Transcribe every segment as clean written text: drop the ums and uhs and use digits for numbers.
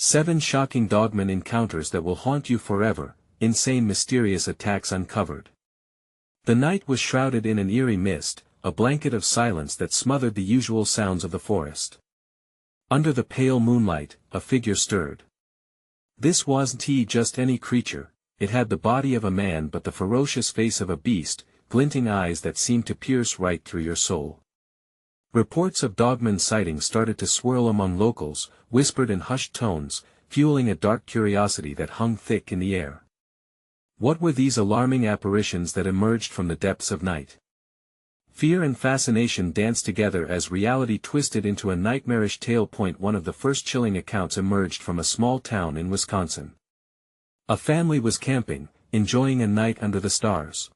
7 shocking dogman encounters that will haunt you forever, insane mysterious attacks uncovered. The night was shrouded in an eerie mist, a blanket of silence that smothered the usual sounds of the forest. Under the pale moonlight, a figure stirred. This wasn't just any creature, it had the body of a man but the ferocious face of a beast, glinting eyes that seemed to pierce right through your soul. Reports of dogman sightings started to swirl among locals, whispered in hushed tones, fueling a dark curiosity that hung thick in the air. What were these alarming apparitions that emerged from the depths of night? Fear and fascination danced together as reality twisted into a nightmarish tale. One of the first chilling accounts emerged from a small town in Wisconsin. A family was camping, enjoying a night under the stars.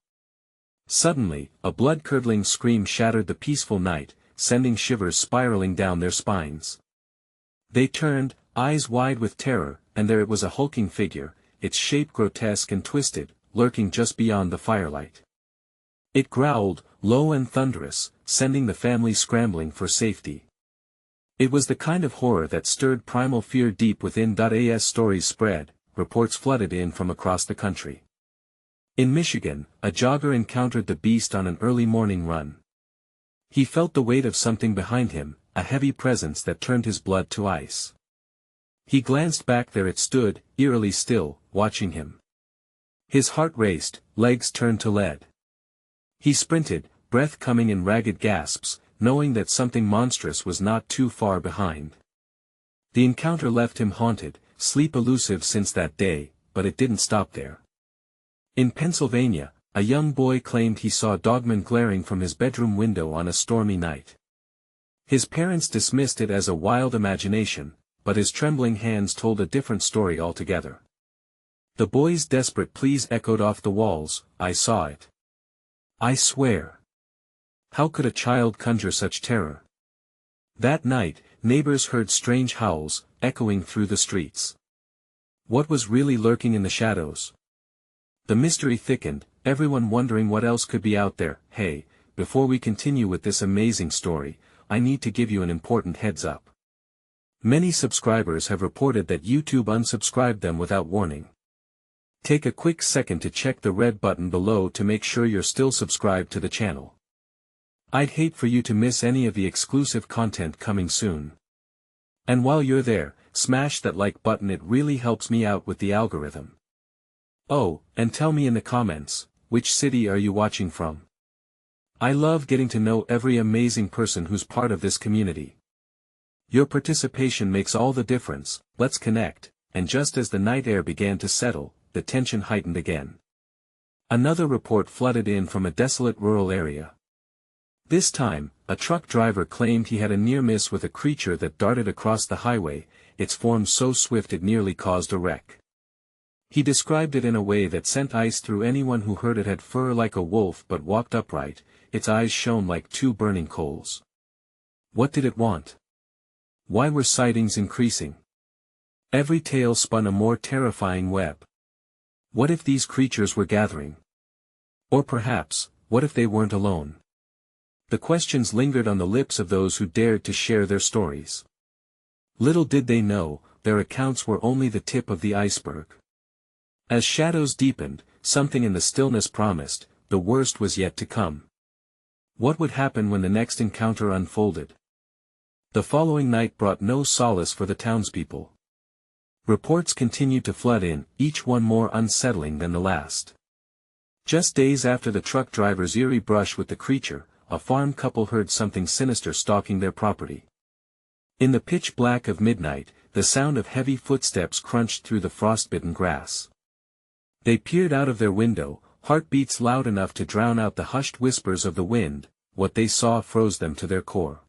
Suddenly, a blood-curdling scream shattered the peaceful night, sending shivers spiraling down their spines. They turned, eyes wide with terror, and there it was, a hulking figure, its shape grotesque and twisted, lurking just beyond the firelight. It growled, low and thunderous, sending the family scrambling for safety. It was the kind of horror that stirred primal fear deep within. As stories spread, reports flooded in from across the country. In Michigan, a jogger encountered the beast on an early morning run. He felt the weight of something behind him, a heavy presence that turned his blood to ice. He glanced back. There it stood, eerily still, watching him. His heart raced, legs turned to lead. He sprinted, breath coming in ragged gasps, knowing that something monstrous was not too far behind. The encounter left him haunted, sleep elusive since that day, but it didn't stop there. In Pennsylvania, a young boy claimed he saw dogman glaring from his bedroom window on a stormy night. His parents dismissed it as a wild imagination, but his trembling hands told a different story altogether. The boy's desperate pleas echoed off the walls, "I saw it. I swear." How could a child conjure such terror? That night, neighbors heard strange howls, echoing through the streets. What was really lurking in the shadows? The mystery thickened, everyone wondering what else could be out there. Hey, before we continue with this amazing story, I need to give you an important heads up. Many subscribers have reported that YouTube unsubscribed them without warning. Take a quick second to check the red button below to make sure you're still subscribed to the channel. I'd hate for you to miss any of the exclusive content coming soon. And while you're there, smash that like button, it really helps me out with the algorithm. Oh, and tell me in the comments, which city are you watching from? I love getting to know every amazing person who's part of this community. Your participation makes all the difference. Let's connect. And just as the night air began to settle, the tension heightened again. Another report flooded in from a desolate rural area. This time, a truck driver claimed he had a near miss with a creature that darted across the highway, its form so swift it nearly caused a wreck. He described it in a way that sent ice through anyone who heard. It had fur like a wolf but walked upright, its eyes shone like 2 burning coals. What did it want? Why were sightings increasing? Every tale spun a more terrifying web. What if these creatures were gathering? Or perhaps, what if they weren't alone? The questions lingered on the lips of those who dared to share their stories. Little did they know, their accounts were only the tip of the iceberg. As shadows deepened, something in the stillness promised, the worst was yet to come. What would happen when the next encounter unfolded? The following night brought no solace for the townspeople. Reports continued to flood in, each one more unsettling than the last. Just days after the truck driver's eerie brush with the creature, a farm couple heard something sinister stalking their property. In the pitch black of midnight, the sound of heavy footsteps crunched through the frostbitten grass. They peered out of their window, heartbeats loud enough to drown out the hushed whispers of the wind. What they saw froze them to their core.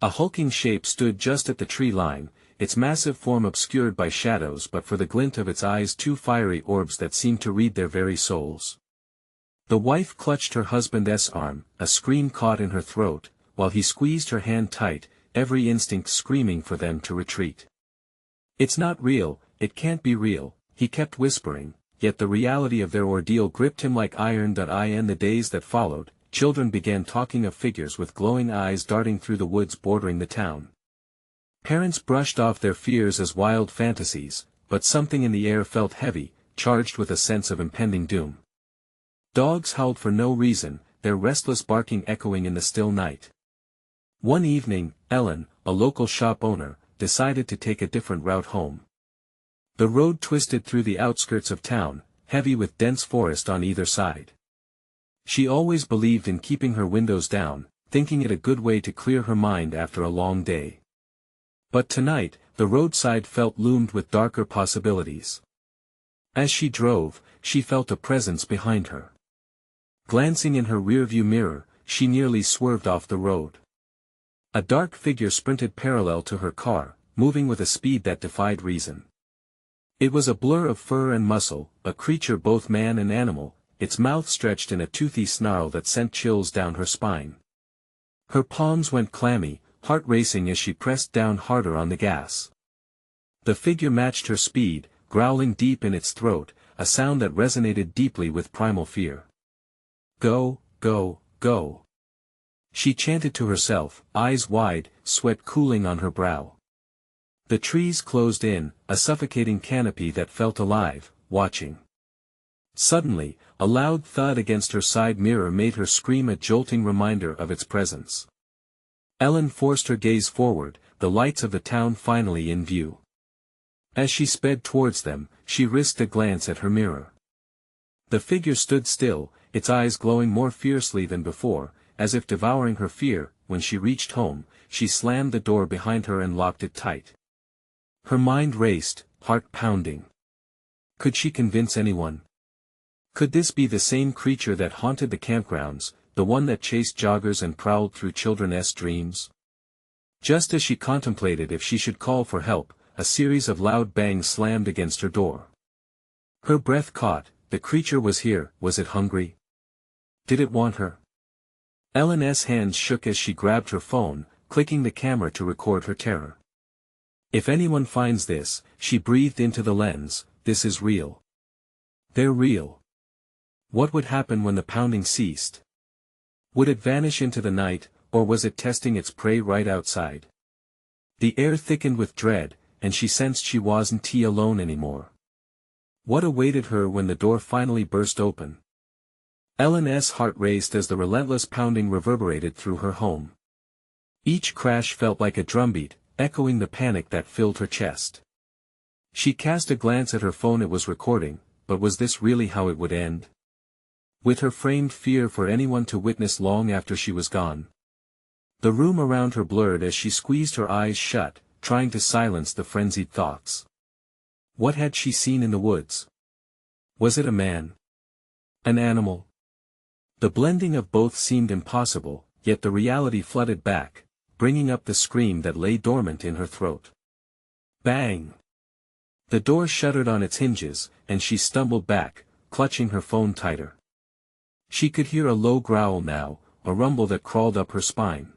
A hulking shape stood just at the tree line, its massive form obscured by shadows but for the glint of its eyes, 2 fiery orbs that seemed to read their very souls. The wife clutched her husband's arm, a scream caught in her throat, while he squeezed her hand tight, every instinct screaming for them to retreat. "It's not real, it can't be real," he kept whispering, yet the reality of their ordeal gripped him like iron. In the days that followed, children began talking of figures with glowing eyes darting through the woods bordering the town. parents brushed off their fears as wild fantasies, but something in the air felt heavy, charged with a sense of impending doom. Dogs howled for no reason, their restless barking echoing in the still night. One evening, Ellen, a local shop owner, decided to take a different route home. The road twisted through the outskirts of town, heavy with dense forest on either side. She always believed in keeping her windows down, thinking it a good way to clear her mind after a long day. But tonight, the roadside felt loomed with darker possibilities. As she drove, she felt a presence behind her. Glancing in her rearview mirror, she nearly swerved off the road. A dark figure sprinted parallel to her car, moving with a speed that defied reason. It was a blur of fur and muscle, a creature both man and animal, its mouth stretched in a toothy snarl that sent chills down her spine. Her palms went clammy, heart racing as she pressed down harder on the gas. The figure matched her speed, growling deep in its throat, a sound that resonated deeply with primal fear. Go, go, go. She chanted to herself, eyes wide, sweat cooling on her brow. The trees closed in, a suffocating canopy that felt alive, watching. Suddenly, a loud thud against her side mirror made her scream, a jolting reminder of its presence. Ellen forced her gaze forward, the lights of the town finally in view. As she sped towards them, she risked a glance at her mirror. The figure stood still, its eyes glowing more fiercely than before, as if devouring her fear. When she reached home, she slammed the door behind her and locked it tight. Her mind raced, heart pounding. Could she convince anyone? Could this be the same creature that haunted the campgrounds, the one that chased joggers and prowled through children's dreams? Just as she contemplated if she should call for help, a series of loud bangs slammed against her door. Her breath caught. The creature was here. Was it hungry? Did it want her? Ellen's hands shook as she grabbed her phone, clicking the camera to record her terror. If anyone finds this, she breathed into the lens, this is real. They're real. What would happen when the pounding ceased? Would it vanish into the night, or was it testing its prey right outside? The air thickened with dread, and she sensed she wasn't alone anymore. What awaited her when the door finally burst open? Ellen's heart raced as the relentless pounding reverberated through her home. Each crash felt like a drumbeat, echoing the panic that filled her chest. She cast a glance at her phone. It was recording, but was this really how it would end? With her framed fear for anyone to witness long after she was gone. The room around her blurred as she squeezed her eyes shut, trying to silence the frenzied thoughts. What had she seen in the woods? Was it a man? An animal? The blending of both seemed impossible, yet the reality flooded back, bringing up the scream that lay dormant in her throat. Bang! The door shuddered on its hinges, and she stumbled back, clutching her phone tighter. She could hear a low growl now, a rumble that crawled up her spine.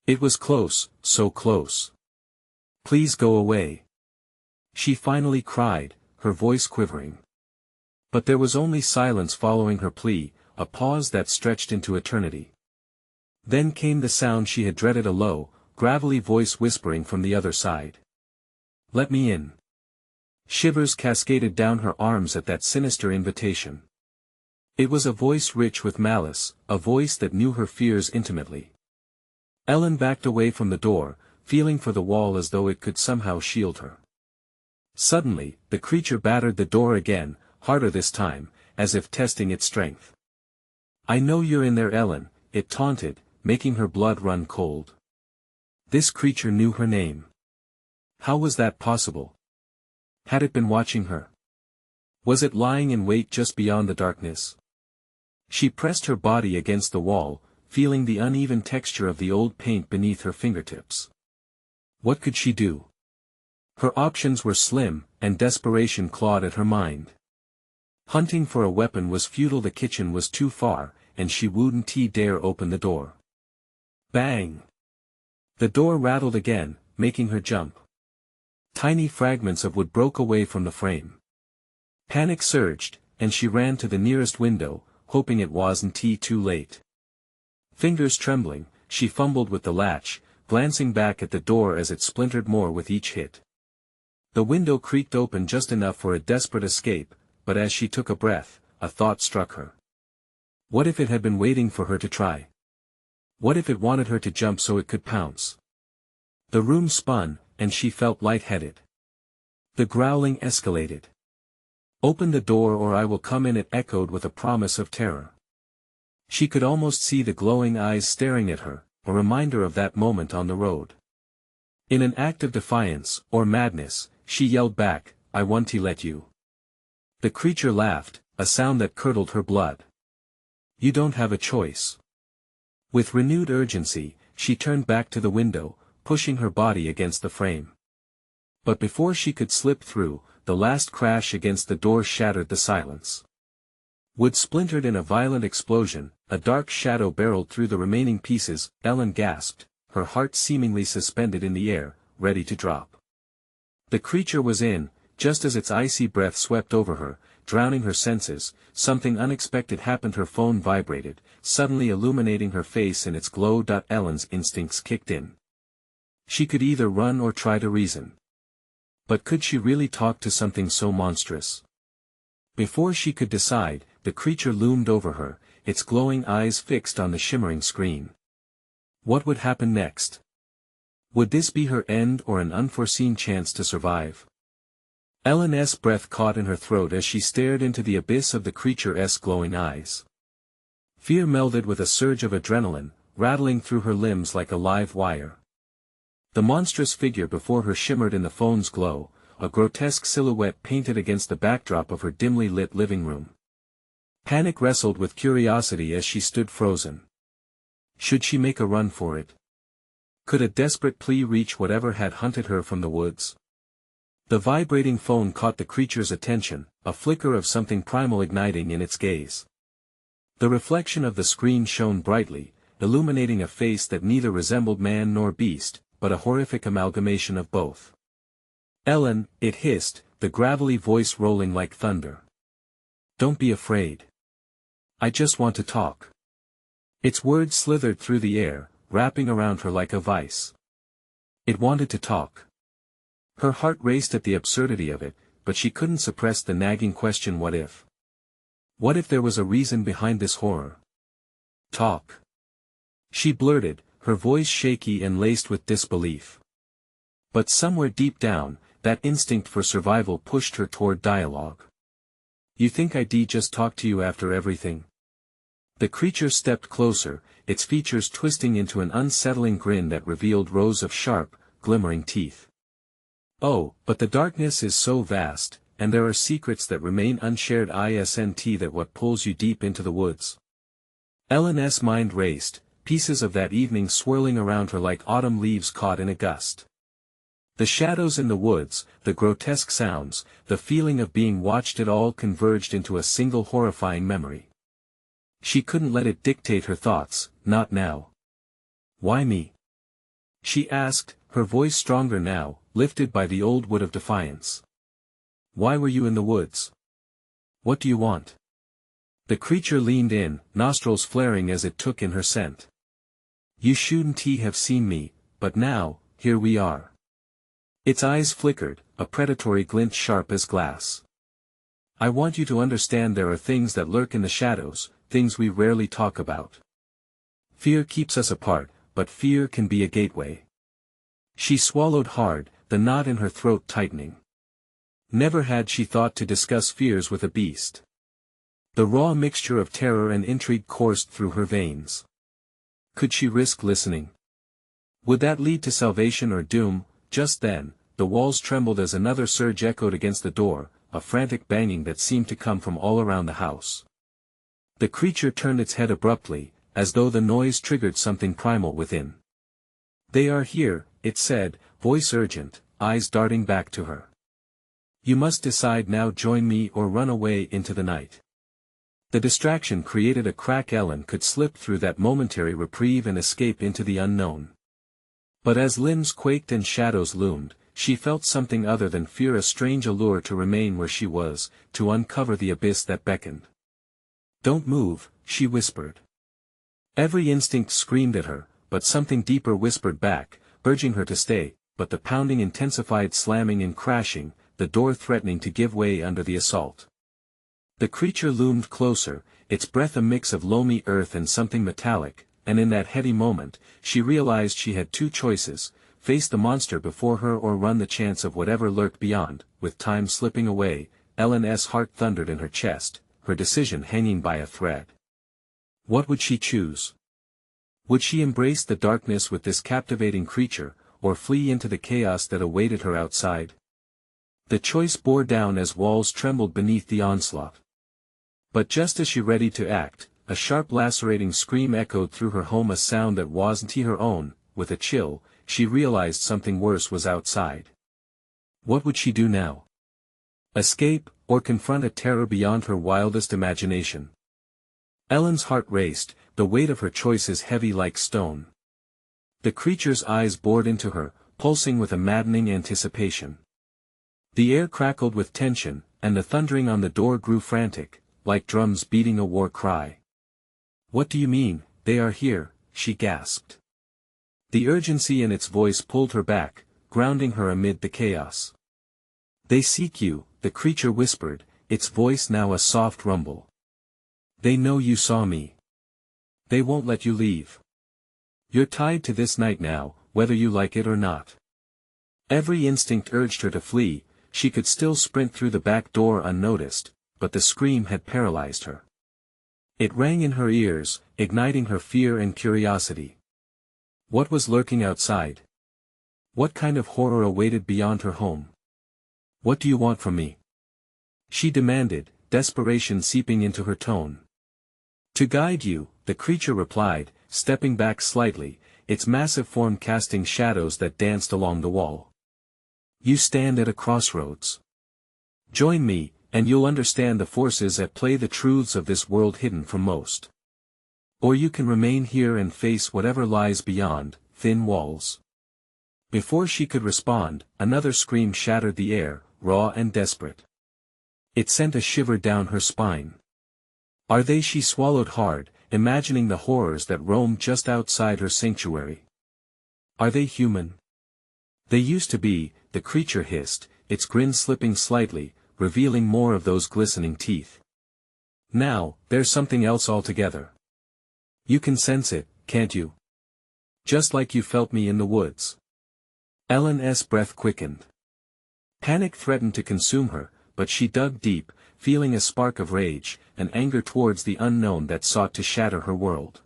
It was close, so close. Please go away. She finally cried, her voice quivering. But there was only silence following her plea, a pause that stretched into eternity. Then came the sound she had dreaded, a low, gravelly voice whispering from the other side. Let me in. Shivers cascaded down her arms at that sinister invitation. It was a voice rich with malice, a voice that knew her fears intimately. Ellen backed away from the door, feeling for the wall as though it could somehow shield her. Suddenly, the creature battered the door again, harder this time, as if testing its strength. I know you're in there, Ellen, it taunted, making her blood run cold. This creature knew her name. How was that possible? Had it been watching her? Was it lying in wait just beyond the darkness? She pressed her body against the wall, feeling the uneven texture of the old paint beneath her fingertips. What could she do? Her options were slim, and desperation clawed at her mind. Hunting for a weapon was futile, the kitchen was too far, and she wouldn't dare open the door. Bang! The door rattled again, making her jump. Tiny fragments of wood broke away from the frame. Panic surged, and she ran to the nearest window, hoping it wasn't too late. Fingers trembling, she fumbled with the latch, glancing back at the door as it splintered more with each hit. The window creaked open just enough for a desperate escape, but as she took a breath, a thought struck her. What if it had been waiting for her to try? What if it wanted her to jump so it could pounce? The room spun, and she felt lightheaded. The growling escalated. "Open the door or I will come in," it echoed with a promise of terror. She could almost see the glowing eyes staring at her, a reminder of that moment on the road. In an act of defiance, or madness, she yelled back, "I want to let you." The creature laughed, a sound that curdled her blood. "You don't have a choice." With renewed urgency, she turned back to the window, pushing her body against the frame. But before she could slip through, the last crash against the door shattered the silence. Wood splintered in a violent explosion, a dark shadow barreled through the remaining pieces. Ellen gasped, her heart seemingly suspended in the air, ready to drop. The creature was in, just as its icy breath swept over her, drowning her senses. Something unexpected happened. Her phone vibrated, suddenly illuminating her face in its glow. Ellen's instincts kicked in. She could either run or try to reason. But could she really talk to something so monstrous? Before she could decide, the creature loomed over her, its glowing eyes fixed on the shimmering screen. What would happen next? Would this be her end or an unforeseen chance to survive? Ellen's breath caught in her throat as she stared into the abyss of the creature's glowing eyes. Fear melded with a surge of adrenaline, rattling through her limbs like a live wire. The monstrous figure before her shimmered in the phone's glow, a grotesque silhouette painted against the backdrop of her dimly lit living room. Panic wrestled with curiosity as she stood frozen. Should she make a run for it? Could a desperate plea reach whatever had hunted her from the woods? The vibrating phone caught the creature's attention, a flicker of something primal igniting in its gaze. The reflection of the screen shone brightly, illuminating a face that neither resembled man nor beast, but a horrific amalgamation of both. "Ellen," it hissed, the gravelly voice rolling like thunder. "Don't be afraid. I just want to talk." Its words slithered through the air, wrapping around her like a vice. It wanted to talk. Her heart raced at the absurdity of it, but she couldn't suppress the nagging question: what if? What if there was a reason behind this horror? "Talk," she blurted, her voice shaky and laced with disbelief. But somewhere deep down, that instinct for survival pushed her toward dialogue. "You think I'd just talk to you after everything?" The creature stepped closer, its features twisting into an unsettling grin that revealed rows of sharp, glimmering teeth. "Oh, but the darkness is so vast, and there are secrets that remain unshared. Isn't that what pulls you deep into the woods?" Ellen's mind raced, pieces of that evening swirling around her like autumn leaves caught in a gust. The shadows in the woods, the grotesque sounds, the feeling of being watched, it all converged into a single horrifying memory. She couldn't let it dictate her thoughts, not now. "Why me?" she asked, her voice stronger now, lifted by the old wood of defiance. "Why were you in the woods? What do you want?" The creature leaned in, nostrils flaring as it took in her scent. "You shouldn't have seen me, but now, here we are." Its eyes flickered, a predatory glint sharp as glass. "I want you to understand there are things that lurk in the shadows, things we rarely talk about. Fear keeps us apart, but fear can be a gateway." She swallowed hard, the knot in her throat tightening. Never had she thought to discuss fears with a beast. The raw mixture of terror and intrigue coursed through her veins. Could she risk listening? Would that lead to salvation or doom? Just then, the walls trembled as another surge echoed against the door, a frantic banging that seemed to come from all around the house. The creature turned its head abruptly, as though the noise triggered something primal within. "They are here," it said, voice urgent, eyes darting back to her. "You must decide now: join me or run away into the night." The distraction created a crack. Ellen could slip through that momentary reprieve and escape into the unknown. But as limbs quaked and shadows loomed, she felt something other than fear, a strange allure to remain where she was, to uncover the abyss that beckoned. "Don't move," she whispered. Every instinct screamed at her, but something deeper whispered back, urging her to stay, but the pounding intensified, slamming and crashing, the door threatening to give way under the assault. The creature loomed closer, its breath a mix of loamy earth and something metallic, and in that heady moment, she realized she had two choices: face the monster before her or run the chance of whatever lurked beyond. With time slipping away, Ellen's heart thundered in her chest, her decision hanging by a thread. What would she choose? Would she embrace the darkness with this captivating creature, or flee into the chaos that awaited her outside? The choice bore down as walls trembled beneath the onslaught. But just as she ready to act, a sharp lacerating scream echoed through her home, a sound that wasn't her own. With a chill, she realized something worse was outside. What would she do now? Escape, or confront a terror beyond her wildest imagination? Ellen's heart raced, the weight of her choices heavy like stone. The creature's eyes bored into her, pulsing with a maddening anticipation. The air crackled with tension, and the thundering on the door grew frantic, like drums beating a war cry. "What do you mean, they are here?" she gasped. The urgency in its voice pulled her back, grounding her amid the chaos. "They seek you," the creature whispered, its voice now a soft rumble. "They know you saw me. They won't let you leave. You're tied to this night now, whether you like it or not." Every instinct urged her to flee. She could still sprint through the back door unnoticed, but the scream had paralyzed her. It rang in her ears, igniting her fear and curiosity. What was lurking outside? What kind of horror awaited beyond her home? "What do you want from me?" she demanded, desperation seeping into her tone. "To guide you," the creature replied, stepping back slightly, its massive form casting shadows that danced along the wall. "You stand at a crossroads. Join me, and you'll understand the forces at play, the truths of this world hidden from most. Or you can remain here and face whatever lies beyond, thin walls." Before she could respond, another scream shattered the air, raw and desperate. It sent a shiver down her spine. "Are they?" she swallowed hard, imagining the horrors that roamed just outside her sanctuary. "Are they human?" "They used to be," the creature hissed, its grin slipping slightly, revealing more of those glistening teeth. "Now, there's something else altogether. You can sense it, can't you? Just like you felt me in the woods." Ellen's breath quickened. Panic threatened to consume her, but she dug deep, feeling a spark of rage, an anger towards the unknown that sought to shatter her world.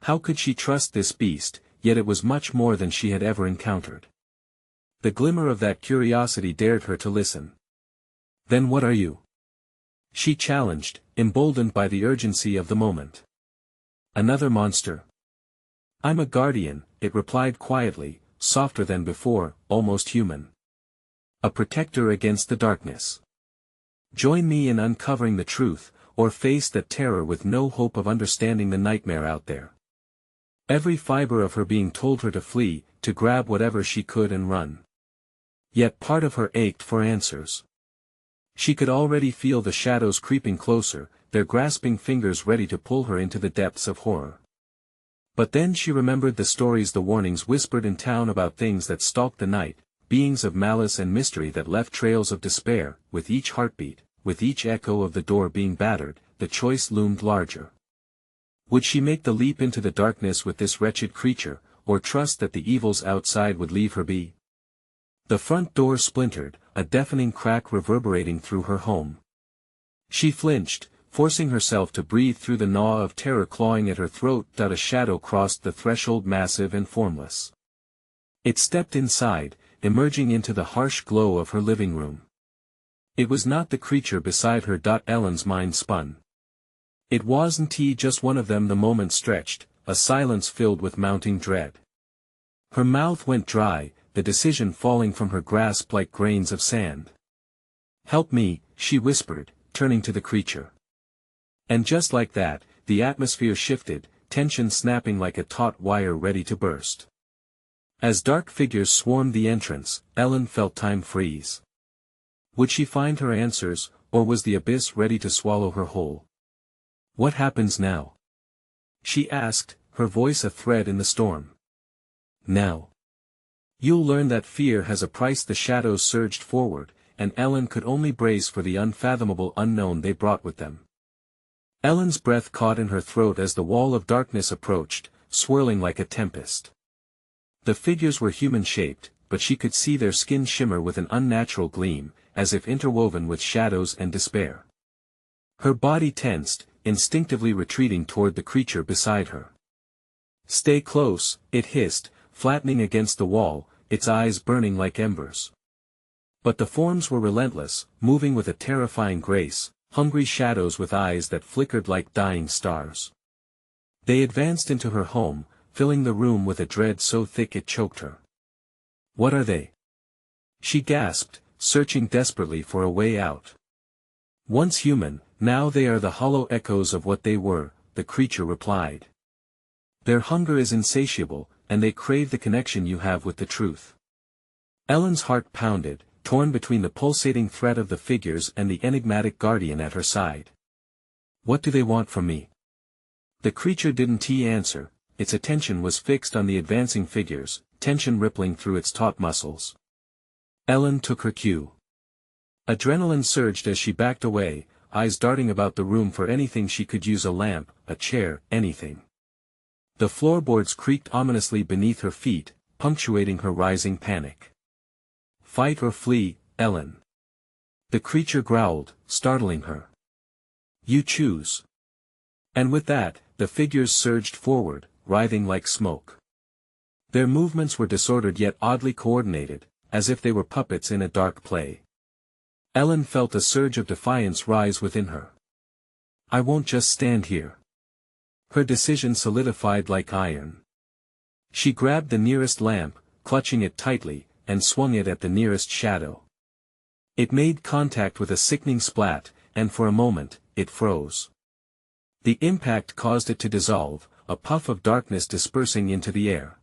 How could she trust this beast, yet it was much more than she had ever encountered. The glimmer of that curiosity dared her to listen. "Then what are you?" she challenged, emboldened by the urgency of the moment. "Another monster?" "I'm a guardian," it replied quietly, softer than before, almost human. "A protector against the darkness. Join me in uncovering the truth, or face that terror with no hope of understanding the nightmare out there." Every fiber of her being told her to flee, to grab whatever she could and run. Yet part of her ached for answers. She could already feel the shadows creeping closer, their grasping fingers ready to pull her into the depths of horror. But then she remembered the stories, the warnings whispered in town about things that stalked the night, beings of malice and mystery that left trails of despair. With each heartbeat, with each echo of the door being battered, the choice loomed larger. Would she make the leap into the darkness with this wretched creature, or trust that the evils outside would leave her be? The front door splintered, a deafening crack reverberating through her home. She flinched, forcing herself to breathe through the gnaw of terror clawing at her throat. A shadow crossed the threshold, massive and formless. It stepped inside, emerging into the harsh glow of her living room. It was not the creature beside her. Ellen's mind spun. It wasn't just one of them. The moment stretched, a silence filled with mounting dread. Her mouth went dry, the decision falling from her grasp like grains of sand. "Help me," she whispered, turning to the creature. And just like that, the atmosphere shifted, tension snapping like a taut wire ready to burst. As dark figures swarmed the entrance, Ellen felt time freeze. Would she find her answers, or was the abyss ready to swallow her whole? "What happens now?" she asked, her voice a thread in the storm. "Now. You'll learn that fear has a price. The shadows surged forward, and Ellen could only brace for the unfathomable unknown they brought with them. Ellen's breath caught in her throat as the wall of darkness approached, swirling like a tempest. The figures were human-shaped, but she could see their skin shimmer with an unnatural gleam, as if interwoven with shadows and despair. Her body tensed, instinctively retreating toward the creature beside her. "Stay close," it hissed, flattening against the wall, its eyes burning like embers. But the forms were relentless, moving with a terrifying grace, hungry shadows with eyes that flickered like dying stars. They advanced into her home, filling the room with a dread so thick it choked her. "What are they?" she gasped, searching desperately for a way out. "Once human, now they are the hollow echoes of what they were," the creature replied. "Their hunger is insatiable, and they crave the connection you have with the truth." Ellen's heart pounded, torn between the pulsating threat of the figures and the enigmatic guardian at her side. "What do they want from me?" The creature didn't answer, its attention was fixed on the advancing figures, tension rippling through its taut muscles. Ellen took her cue. Adrenaline surged as she backed away, eyes darting about the room for anything she could use: a lamp, a chair, anything. The floorboards creaked ominously beneath her feet, punctuating her rising panic. "Fight or flee, Ellen," the creature growled, startling her. "You choose." And with that, the figures surged forward, writhing like smoke. Their movements were disordered yet oddly coordinated, as if they were puppets in a dark play. Ellen felt a surge of defiance rise within her. "I won't just stand here." Her decision solidified like iron. She grabbed the nearest lamp, clutching it tightly, and swung it at the nearest shadow. It made contact with a sickening splat, and for a moment, it froze. The impact caused it to dissolve, a puff of darkness dispersing into the air.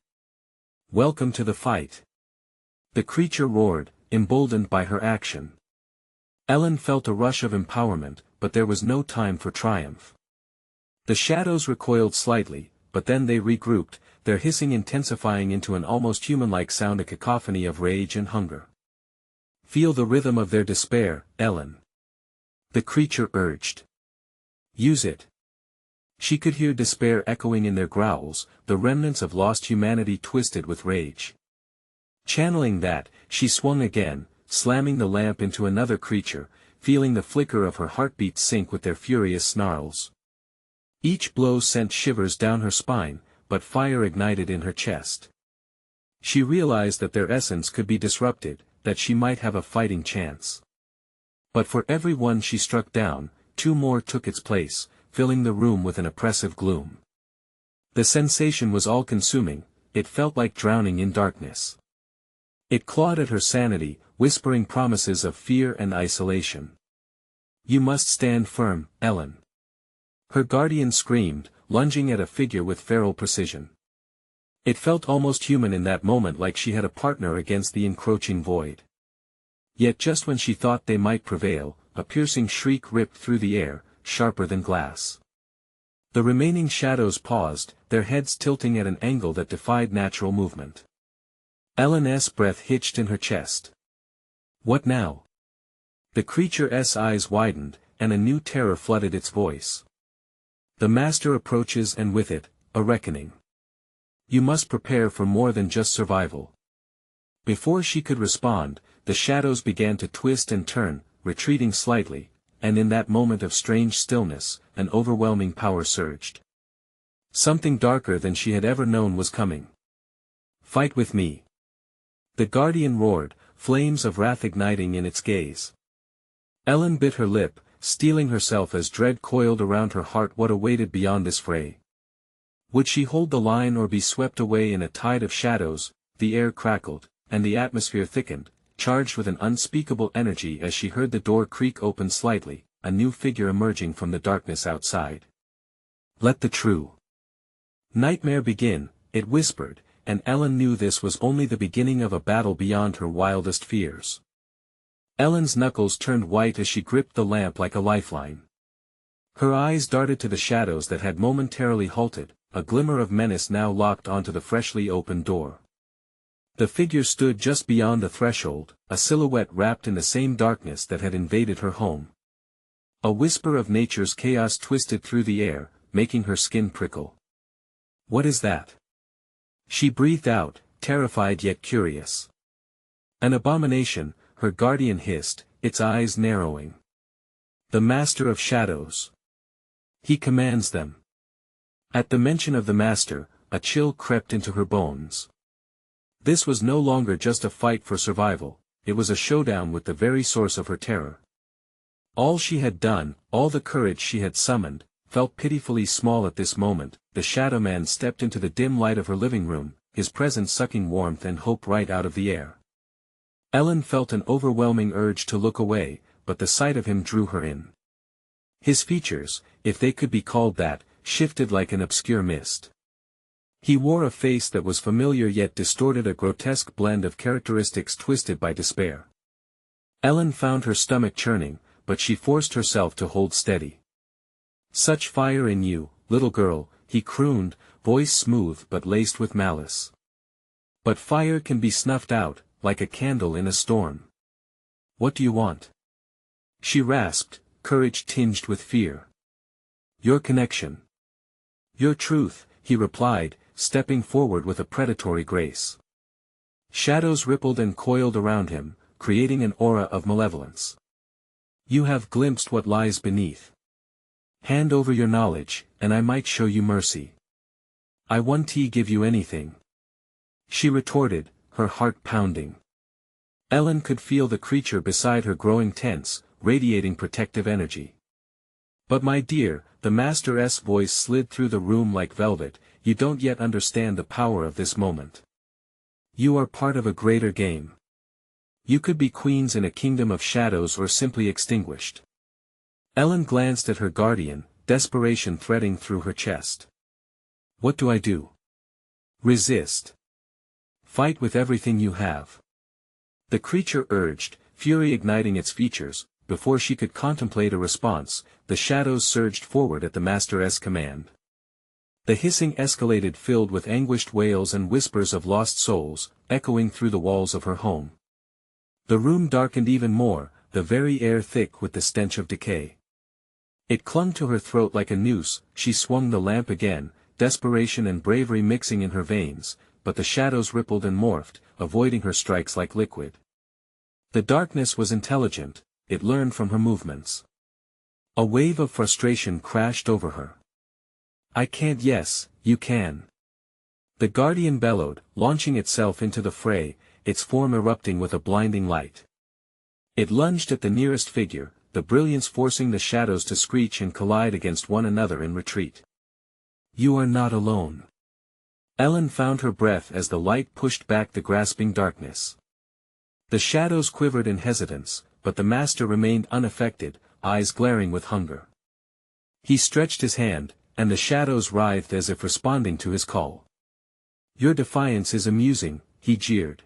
"Welcome to the fight," the creature roared, emboldened by her action. Ellen felt a rush of empowerment, but there was no time for triumph. The shadows recoiled slightly, but then they regrouped, their hissing intensifying into an almost human-like sound, a cacophony of rage and hunger. "Feel the rhythm of their despair, Ellen," the creature urged. "Use it." She could hear despair echoing in their growls, the remnants of lost humanity twisted with rage. Channeling that, she swung again, slamming the lamp into another creature, feeling the flicker of her heartbeat sync with their furious snarls. Each blow sent shivers down her spine, but fire ignited in her chest. She realized that their essence could be disrupted, that she might have a fighting chance. But for every one she struck down, two more took its place, filling the room with an oppressive gloom. The sensation was all-consuming, it felt like drowning in darkness. It clawed at her sanity, whispering promises of fear and isolation. "You must stand firm, Ellen," her guardian screamed, lunging at a figure with feral precision. It felt almost human in that moment, like she had a partner against the encroaching void. Yet just when she thought they might prevail, a piercing shriek ripped through the air, sharper than glass. The remaining shadows paused, their heads tilting at an angle that defied natural movement. Ellen's breath hitched in her chest. "What now?" The creature's eyes widened, and a new terror flooded its voice. "The master approaches, and with it, a reckoning. You must prepare for more than just survival." Before she could respond, the shadows began to twist and turn, retreating slightly, and in that moment of strange stillness, an overwhelming power surged. Something darker than she had ever known was coming. "Fight with me," the guardian roared, flames of wrath igniting in its gaze. Ellen bit her lip, steeling herself as dread coiled around her heart. What awaited beyond this fray? Would she hold the line or be swept away in a tide of shadows? The air crackled, and the atmosphere thickened, charged with an unspeakable energy as she heard the door creak open slightly, a new figure emerging from the darkness outside. "Let the true nightmare begin," it whispered, and Ellen knew this was only the beginning of a battle beyond her wildest fears. Ellen's knuckles turned white as she gripped the lamp like a lifeline. Her eyes darted to the shadows that had momentarily halted, a glimmer of menace now locked onto the freshly opened door. The figure stood just beyond the threshold, a silhouette wrapped in the same darkness that had invaded her home. A whisper of nature's chaos twisted through the air, making her skin prickle. "What is that?" she breathed out, terrified yet curious. "An abomination," her guardian hissed, its eyes narrowing. "The Master of Shadows. He commands them." At the mention of the Master, a chill crept into her bones. This was no longer just a fight for survival, it was a showdown with the very source of her terror. All she had done, all the courage she had summoned, felt pitifully small at this moment. The Shadow Man stepped into the dim light of her living room, his presence sucking warmth and hope right out of the air. Ellen felt an overwhelming urge to look away, but the sight of him drew her in. His features, if they could be called that, shifted like an obscure mist. He wore a face that was familiar yet distorted, a grotesque blend of characteristics twisted by despair. Ellen found her stomach churning, but she forced herself to hold steady. "Such fire in you, little girl," he crooned, voice smooth but laced with malice. "But fire can be snuffed out, like a candle in a storm. What do you want?" she rasped, courage tinged with fear. "Your connection. Your truth," he replied, stepping forward with a predatory grace. Shadows rippled and coiled around him, creating an aura of malevolence. "You have glimpsed what lies beneath. Hand over your knowledge, and I might show you mercy." "I won't give you anything," she retorted, her heart pounding. Ellen could feel the creature beside her growing tense, radiating protective energy. "But my dear," the Master's voice slid through the room like velvet, "you don't yet understand the power of this moment. You are part of a greater game. You could be queens in a kingdom of shadows or simply extinguished." Ellen glanced at her guardian, desperation threading through her chest. "What do I do?" "Resist. Fight with everything you have," the creature urged, fury igniting its features. Before she could contemplate a response, the shadows surged forward at the Master's command. The hissing escalated, filled with anguished wails and whispers of lost souls, echoing through the walls of her home. The room darkened even more, the very air thick with the stench of decay. It clung to her throat like a noose. She swung the lamp again, desperation and bravery mixing in her veins, but the shadows rippled and morphed, avoiding her strikes like liquid. The darkness was intelligent, it learned from her movements. A wave of frustration crashed over her. "I can't." "Yes, you can." The guardian bellowed, launching itself into the fray, its form erupting with a blinding light. It lunged at the nearest figure, the brilliance forcing the shadows to screech and collide against one another in retreat. "You are not alone." Ellen found her breath as the light pushed back the grasping darkness. The shadows quivered in hesitance, but the Master remained unaffected, eyes glaring with hunger. He stretched his hand, and the shadows writhed as if responding to his call. "Your defiance is amusing," he jeered.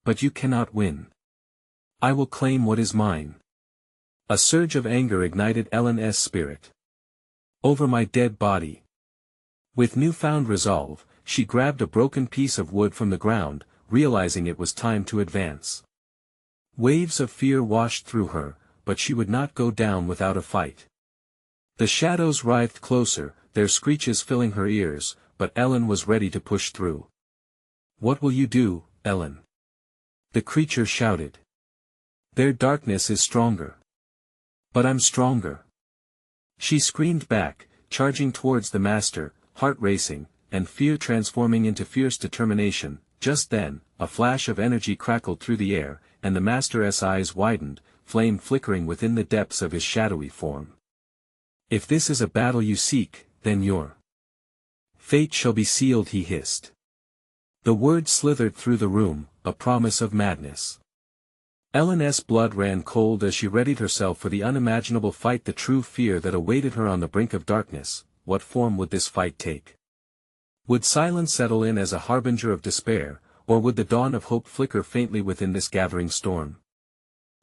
"But you cannot win. I will claim what is mine." A surge of anger ignited Ellen's spirit. "Over my dead body." With newfound resolve, she grabbed a broken piece of wood from the ground, realizing it was time to advance. Waves of fear washed through her, but she would not go down without a fight. The shadows writhed closer, their screeches filling her ears, but Ellen was ready to push through. "What will you do, Ellen?" the creature shouted. "Their darkness is stronger. But I'm stronger." She screamed back, charging towards the Master, heart racing, and fear transforming into fierce determination. Just then, a flash of energy crackled through the air, and the Master's eyes widened, flame flickering within the depths of his shadowy form. "If this is a battle you seek, then your fate shall be sealed," he hissed. The word slithered through the room, a promise of madness. Ellen's blood ran cold as she readied herself for the unimaginable fight, the true fear that awaited her on the brink of darkness. What form would this fight take? Would silence settle in as a harbinger of despair, or would the dawn of hope flicker faintly within this gathering storm?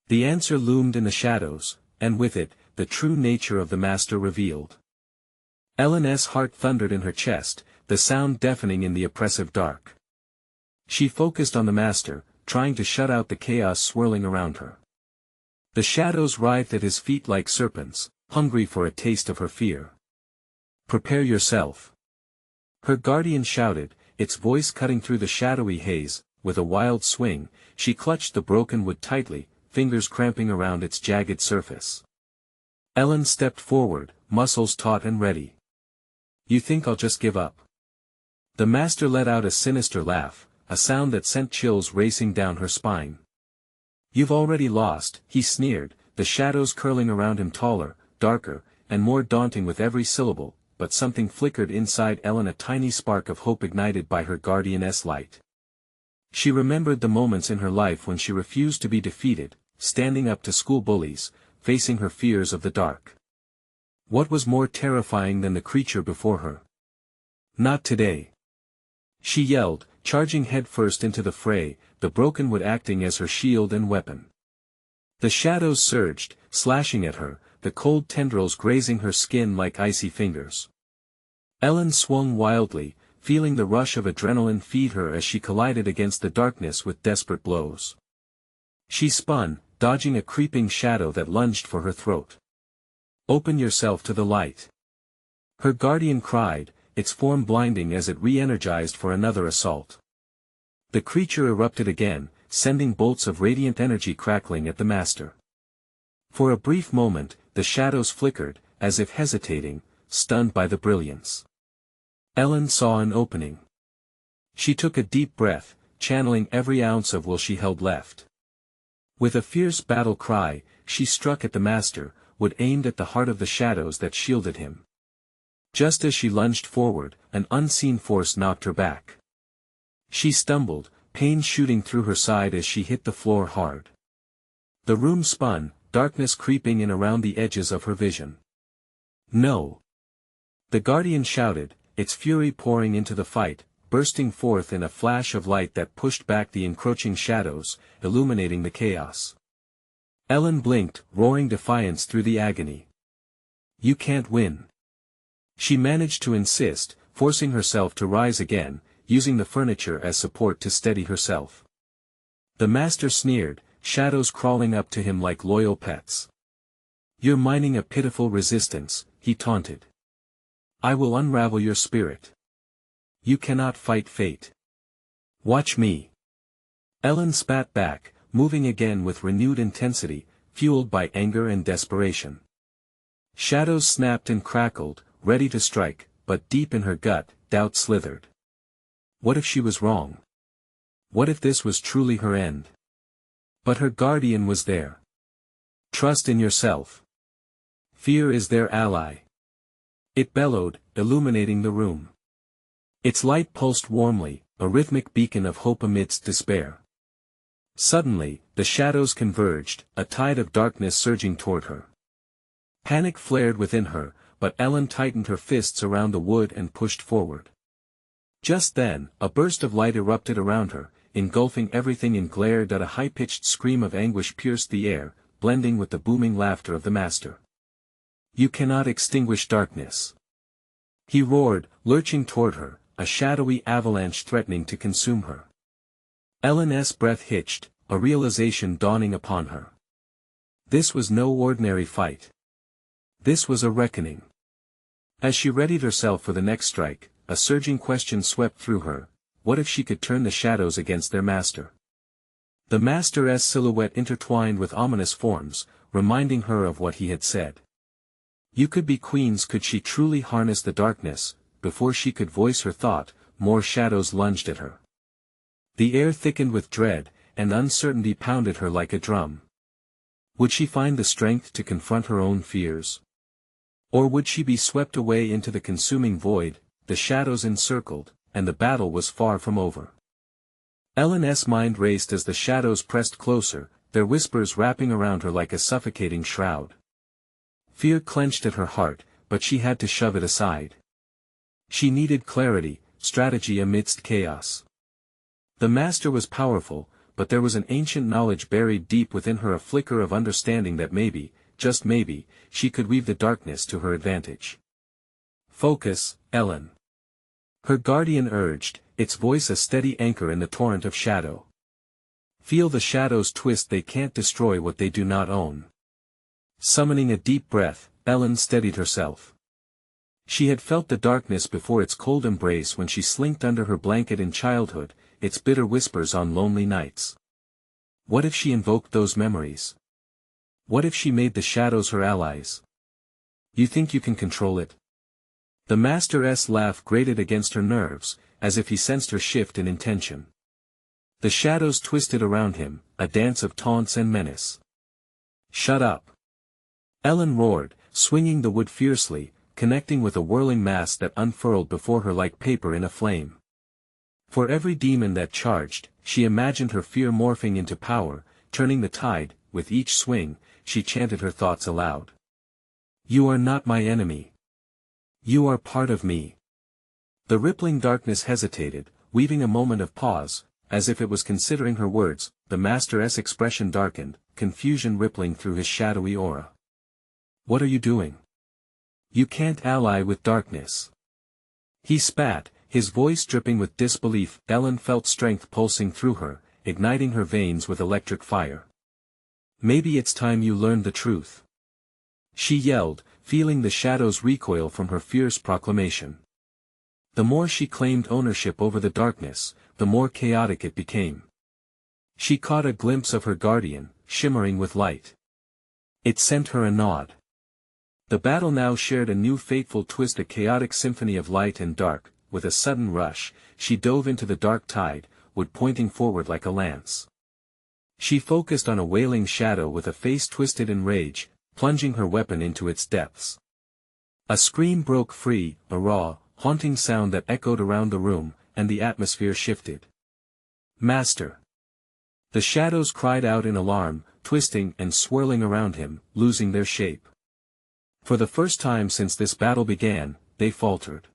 The answer loomed in the shadows, and with it, the true nature of the Master revealed. Ellen's heart thundered in her chest, the sound deafening in the oppressive dark. She focused on the master, trying to shut out the chaos swirling around her. The shadows writhed at his feet like serpents, hungry for a taste of her fear. "Prepare yourself," her guardian shouted, its voice cutting through the shadowy haze. With a wild swing, she clutched the broken wood tightly, fingers cramping around its jagged surface. Ellen stepped forward, muscles taut and ready. "You think I'll just give up?" The master let out a sinister laugh, a sound that sent chills racing down her spine. "You've already lost," he sneered, the shadows curling around him taller, darker, and more daunting with every syllable, but something flickered inside Ellen, a tiny spark of hope ignited by her guardian's light. She remembered the moments in her life when she refused to be defeated, standing up to school bullies, facing her fears of the dark. What was more terrifying than the creature before her? "Not today," she yelled, charging headfirst into the fray, the broken wood acting as her shield and weapon. The shadows surged, slashing at her, the cold tendrils grazing her skin like icy fingers. Ellen swung wildly, feeling the rush of adrenaline feed her as she collided against the darkness with desperate blows. She spun, dodging a creeping shadow that lunged for her throat. "Open yourself to the light," her guardian cried, its form blinding as it re-energized for another assault. The creature erupted again, sending bolts of radiant energy crackling at the master. For a brief moment, the shadows flickered, as if hesitating, stunned by the brilliance. Ellen saw an opening. She took a deep breath, channeling every ounce of will she held left. With a fierce battle cry, she struck at the master, wood aimed at the heart of the shadows that shielded him. Just as she lunged forward, an unseen force knocked her back. She stumbled, pain shooting through her side as she hit the floor hard. The room spun, darkness creeping in around the edges of her vision. "No!" the guardian shouted, its fury pouring into the fight, bursting forth in a flash of light that pushed back the encroaching shadows, illuminating the chaos. Ellen blinked, roaring defiance through the agony. "You can't win." She managed to insist, forcing herself to rise again, using the furniture as support to steady herself. The master sneered, shadows crawling up to him like loyal pets. "You're mining a pitiful resistance," he taunted. "I will unravel your spirit. You cannot fight fate. Watch me." Ellen spat back, moving again with renewed intensity, fueled by anger and desperation. Shadows snapped and crackled, ready to strike, but deep in her gut, doubt slithered. What if she was wrong? What if this was truly her end? But her guardian was there. "Trust in yourself. Fear is their ally." It bellowed, illuminating the room. Its light pulsed warmly, a rhythmic beacon of hope amidst despair. Suddenly, the shadows converged, a tide of darkness surging toward her. Panic flared within her, but Ellen tightened her fists around the wood and pushed forward. Just then, a burst of light erupted around her, engulfing everything in glare that a high-pitched scream of anguish pierced the air, blending with the booming laughter of the master. "You cannot extinguish darkness," he roared, lurching toward her, a shadowy avalanche threatening to consume her. Ellen's breath hitched, a realization dawning upon her. This was no ordinary fight. This was a reckoning. As she readied herself for the next strike, a surging question swept through her: what if she could turn the shadows against their master? The master's silhouette intertwined with ominous forms, reminding her of what he had said. You could be queens. Could she truly harness the darkness? Before she could voice her thought, more shadows lunged at her. The air thickened with dread, and uncertainty pounded her like a drum. Would she find the strength to confront her own fears? Or would she be swept away into the consuming void? The shadows encircled, and the battle was far from over. Ellen's mind raced as the shadows pressed closer, their whispers wrapping around her like a suffocating shroud. Fear clenched at her heart, but she had to shove it aside. She needed clarity, strategy amidst chaos. The master was powerful, but there was an ancient knowledge buried deep within her, a flicker of understanding that maybe, just maybe, she could weave the darkness to her advantage. Focus, Ellen. Her guardian urged, its voice a steady anchor in the torrent of shadow. Feel the shadows twist, they can't destroy what they do not own. Summoning a deep breath, Ellen steadied herself. She had felt the darkness before its cold embrace when she slinked under her blanket in childhood, its bitter whispers on lonely nights. What if she invoked those memories? What if she made the shadows her allies? You think you can control it? The Master's laugh grated against her nerves, as if he sensed her shift in intention. The shadows twisted around him, a dance of taunts and menace. Shut up! Ellen roared, swinging the wood fiercely, connecting with a whirling mass that unfurled before her like paper in a flame. For every demon that charged, she imagined her fear morphing into power, turning the tide. With each swing, she chanted her thoughts aloud. You are not my enemy. You are part of me. The rippling darkness hesitated, weaving a moment of pause, as if it was considering her words. The Master's expression darkened, confusion rippling through his shadowy aura. What are you doing? You can't ally with darkness. He spat, his voice dripping with disbelief. Ellen felt strength pulsing through her, igniting her veins with electric fire. Maybe it's time you learned the truth. She yelled, feeling the shadows recoil from her fierce proclamation. The more she claimed ownership over the darkness, the more chaotic it became. She caught a glimpse of her guardian, shimmering with light. It sent her a nod. The battle now shared a new fateful twist, a chaotic symphony of light and dark. With a sudden rush, she dove into the dark tide, wood pointing forward like a lance. She focused on a wailing shadow with a face twisted in rage, plunging her weapon into its depths. A scream broke free, a raw, haunting sound that echoed around the room, and the atmosphere shifted. Master! The shadows cried out in alarm, twisting and swirling around him, losing their shape. For the first time since this battle began, they faltered.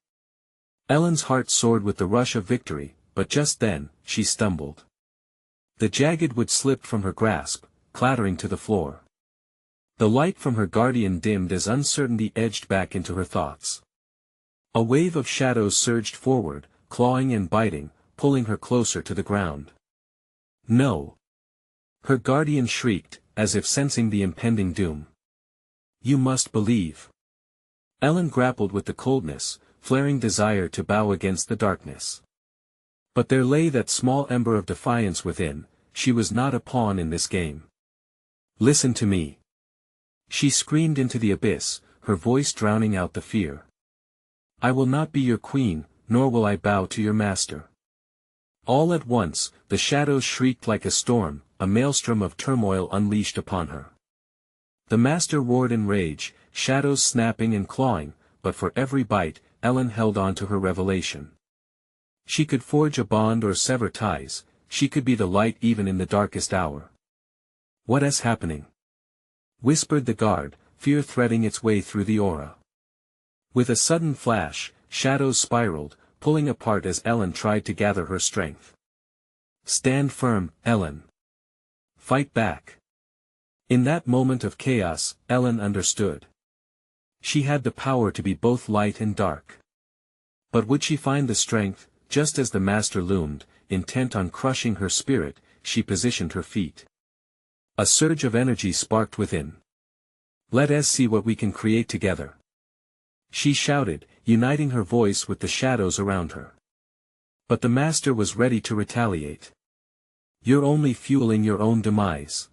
Ellen's heart soared with the rush of victory, but just then, she stumbled. The jagged wood slipped from her grasp, clattering to the floor. The light from her guardian dimmed as uncertainty edged back into her thoughts. A wave of shadows surged forward, clawing and biting, pulling her closer to the ground. No! Her guardian shrieked, as if sensing the impending doom. You must believe. Ellen grappled with the coldness, flaring desire to bow against the darkness. But there lay that small ember of defiance within. She was not a pawn in this game. Listen to me. She screamed into the abyss, her voice drowning out the fear. I will not be your queen, nor will I bow to your master. All at once, the shadows shrieked like a storm, a maelstrom of turmoil unleashed upon her. The master roared in rage, shadows snapping and clawing, but for every bite, Ellen held on to her revelation. She could forge a bond or sever ties, she could be the light even in the darkest hour. What is happening? Whispered the guard, fear threading its way through the aura. With a sudden flash, shadows spiraled, pulling apart as Ellen tried to gather her strength. Stand firm, Ellen. Fight back. In that moment of chaos, Ellen understood. She had the power to be both light and dark. But would she find the strength? Just as the master loomed, intent on crushing her spirit, she positioned her feet. A surge of energy sparked within. Let us see what we can create together. She shouted, uniting her voice with the shadows around her. But the master was ready to retaliate. You're only fueling your own demise.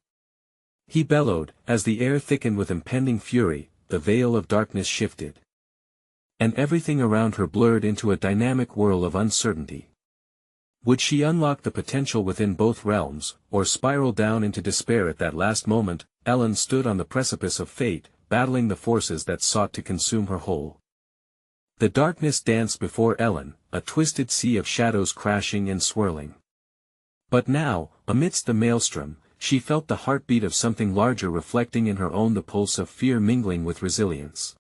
He bellowed, as the air thickened with impending fury, the veil of darkness shifted. And everything around her blurred into a dynamic whirl of uncertainty. Would she unlock the potential within both realms, or spiral down into despair at that last moment? Ellen stood on the precipice of fate, battling the forces that sought to consume her whole. The darkness danced before Ellen, a twisted sea of shadows crashing and swirling. But now, amidst the maelstrom, she felt the heartbeat of something larger reflecting in her own, the pulse of fear mingling with resilience.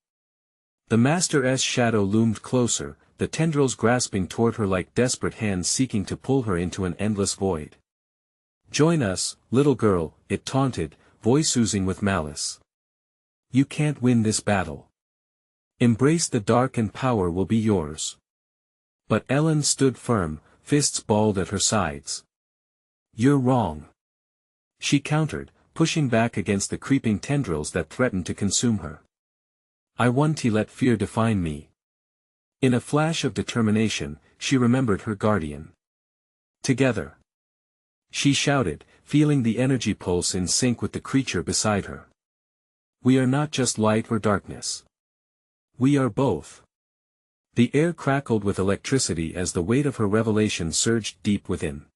The master's shadow loomed closer, the tendrils grasping toward her like desperate hands seeking to pull her into an endless void. Join us, little girl, it taunted, voice oozing with malice. You can't win this battle. Embrace the dark and power will be yours. But Ellen stood firm, fists balled at her sides. "You're wrong," she countered, pushing back against the creeping tendrils that threatened to consume her. "I won't let fear define me." In a flash of determination, she remembered her guardian. "Together," she shouted, feeling the energy pulse in sync with the creature beside her. "We are not just light or darkness. We are both." The air crackled with electricity as the weight of her revelation surged deep within.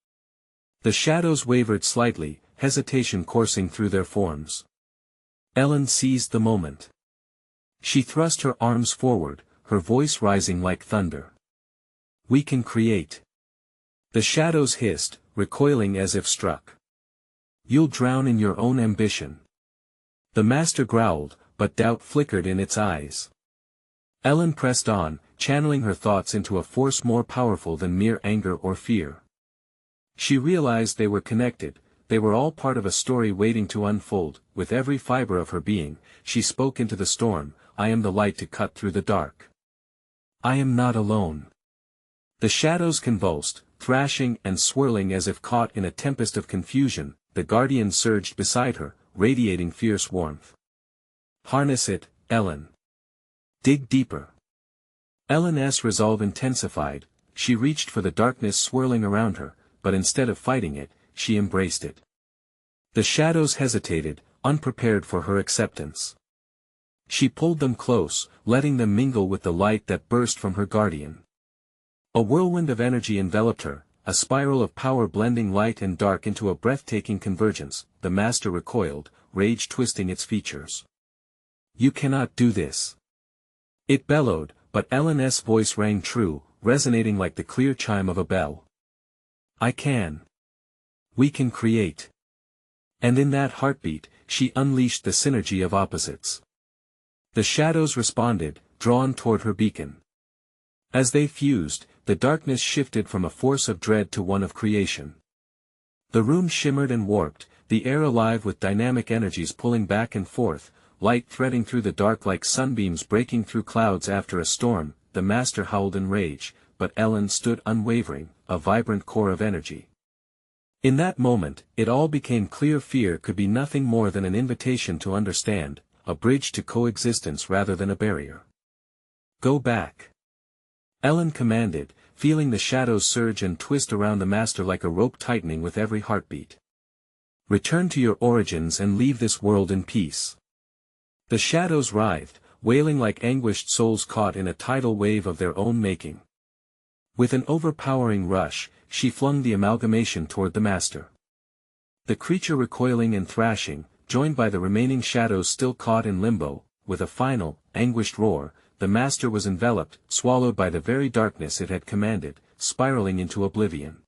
The shadows wavered slightly, hesitation coursing through their forms. Ellen seized the moment. She thrust her arms forward, her voice rising like thunder. "We can create." The shadows hissed, recoiling as if struck. "You'll drown in your own ambition." The master growled, but doubt flickered in its eyes. Ellen pressed on, channeling her thoughts into a force more powerful than mere anger or fear. She realized they were connected, they were all part of a story waiting to unfold. With every fiber of her being, she spoke into the storm, "I am the light to cut through the dark. I am not alone." The shadows convulsed, thrashing and swirling as if caught in a tempest of confusion. The guardian surged beside her, radiating fierce warmth. "Harness it, Ellen. Dig deeper." Ellen's resolve intensified. She reached for the darkness swirling around her, but instead of fighting it, she embraced it. The shadows hesitated, unprepared for her acceptance. She pulled them close, letting them mingle with the light that burst from her guardian. A whirlwind of energy enveloped her, a spiral of power blending light and dark into a breathtaking convergence. The master recoiled, rage twisting its features. "You cannot do this," it bellowed, but Ellen's voice rang true, resonating like the clear chime of a bell. "I can. We can create." And in that heartbeat, she unleashed the synergy of opposites. The shadows responded, drawn toward her beacon. As they fused, the darkness shifted from a force of dread to one of creation. The room shimmered and warped, the air alive with dynamic energies pulling back and forth, light threading through the dark like sunbeams breaking through clouds after a storm. The master howled in rage, but Ellen stood unwavering, a vibrant core of energy. In that moment, it all became clear. Fear could be nothing more than an invitation to understand, a bridge to coexistence rather than a barrier. "Go back," Ellen commanded, feeling the shadows surge and twist around the master like a rope tightening with every heartbeat. "Return to your origins and leave this world in peace." The shadows writhed, wailing like anguished souls caught in a tidal wave of their own making. With an overpowering rush, she flung the amalgamation toward the master. The creature recoiling and thrashing, joined by the remaining shadows still caught in limbo, with a final, anguished roar, the master was enveloped, swallowed by the very darkness it had commanded, spiraling into oblivion.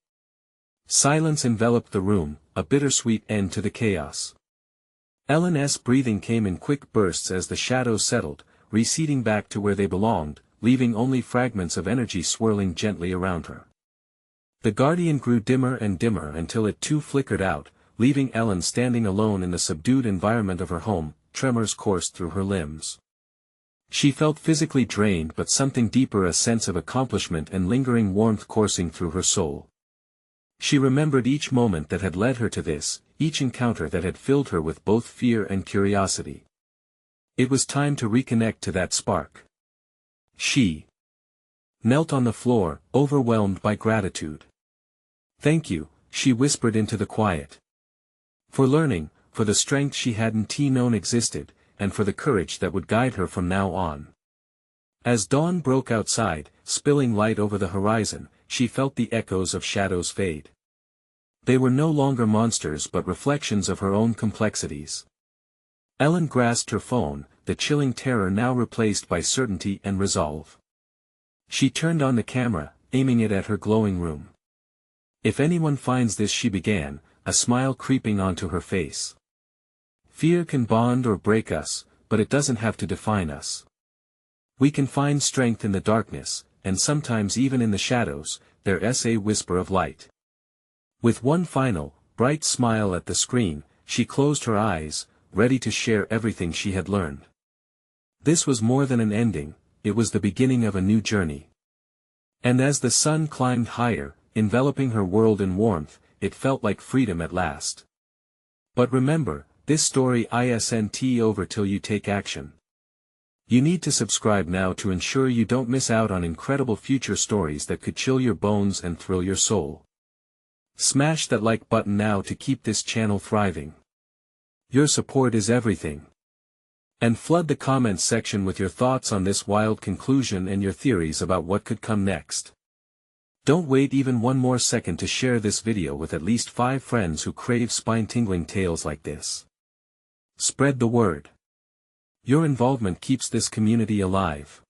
Silence enveloped the room, a bittersweet end to the chaos. Ellen's breathing came in quick bursts as the shadows settled, receding back to where they belonged, leaving only fragments of energy swirling gently around her. The guardian grew dimmer and dimmer until it too flickered out, leaving Ellen standing alone in the subdued environment of her home. Tremors coursed through her limbs. She felt physically drained, but something deeper, a sense of accomplishment and lingering warmth coursing through her soul. She remembered each moment that had led her to this, each encounter that had filled her with both fear and curiosity. It was time to reconnect to that spark. She knelt on the floor, overwhelmed by gratitude. "Thank you," she whispered into the quiet. For learning, for the strength she hadn't known existed, and for the courage that would guide her from now on. As dawn broke outside, spilling light over the horizon, she felt the echoes of shadows fade. They were no longer monsters but reflections of her own complexities. Ellen grasped her phone, the chilling terror now replaced by certainty and resolve. She turned on the camera, aiming it at her glowing room. "If anyone finds this," she began, a smile creeping onto her face. "Fear can bond or break us, but it doesn't have to define us. We can find strength in the darkness, and sometimes even in the shadows. There's a whisper of light." With one final, bright smile at the screen, she closed her eyes, ready to share everything she had learned. This was more than an ending, it was the beginning of a new journey. And as the sun climbed higher, enveloping her world in warmth. It felt like freedom at last. But remember, this story isn't over till you take action. You need to subscribe now to ensure you don't miss out on incredible future stories that could chill your bones and thrill your soul. Smash that like button now to keep this channel thriving. Your support is everything. And flood the comments section with your thoughts on this wild conclusion and your theories about what could come next. Don't wait even one more second to share this video with at least 5 friends who crave spine-tingling tales like this. Spread the word. Your involvement keeps this community alive.